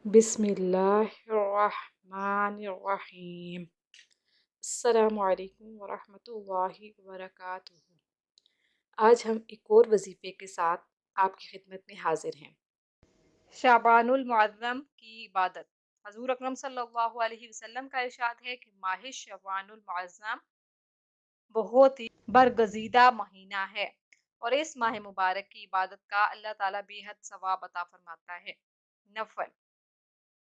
بسم اللہ الرحمن الرحیم۔ السلام علیکم ورحمۃ اللہ وبرکاتہ۔ آج ہم ایک اور وظیفے کے ساتھ آپ کی خدمت میں حاضر ہیں۔ شعبان المعظم کی عبادت۔ حضور اکرم صلی اللہ علیہ وسلم کا ارشاد ہے کہ ماہ شعبان المعظم بہت ہی برگزیدہ مہینہ ہے اور اس ماہ مبارک کی عبادت کا اللہ تعالیٰ بے حد ثواب عطا فرماتا ہے۔ نفل: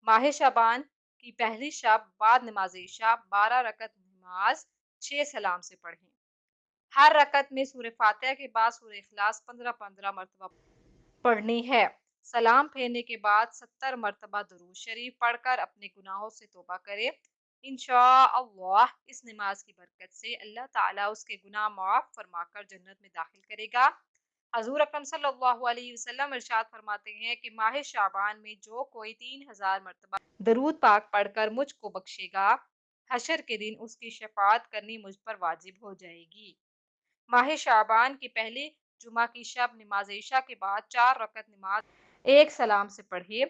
ماہ شعبان کی پہلی شب بعد نماز عشاء 12 رکعت نماز 6 سلام سے پڑھیں۔ ہر رکعت میں سورہ فاتحہ کے بعد سورہ اخلاص 15 مرتبہ پڑھنی ہے۔ سلام پھیرنے کے بعد 70 مرتبہ درود شریف پڑھ کر اپنے گناہوں سے توبہ کرے۔ انشاءاللہ اس نماز کی برکت سے اللہ تعالیٰ اس کے گناہ معاف فرما کر جنت میں داخل کرے گا۔ حضور اکرم صلی اللہ علیہ وسلم ارشاد فرماتے ہیں کہ ماہ شعبان میں جو کوئی 3000 مرتبہ درود پاک پڑھ کر مجھ کو بخشے گا، حشر کے دن اس کی شفاعت کرنی مجھ پر واجب ہو جائے گی۔ ماہ شعبان کی پہلی جمعہ کی شب نماز عشاء کے بعد 4 رکعت نماز 1 سلام سے پڑھے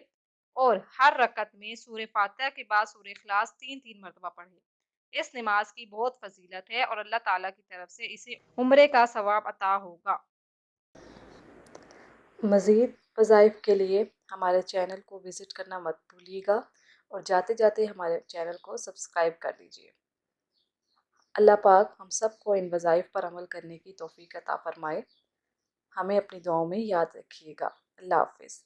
اور ہر رکعت میں سورہ فاتحہ کے بعد سورہ اخلاص 3 مرتبہ پڑھے۔ اس نماز کی بہت فضیلت ہے اور اللہ تعالیٰ کی طرف سے اسے عمرے کا ثواب عطا ہوگا۔ مزید وظائف کے لیے ہمارے چینل کو وزٹ کرنا مت بھولیے گا اور جاتے جاتے ہمارے چینل کو سبسکرائب کر دیجیے۔ اللہ پاک ہم سب کو ان وظائف پر عمل کرنے کی توفیق عطا فرمائے۔ ہمیں اپنی دعاؤں میں یاد رکھیے گا۔ اللہ حافظ۔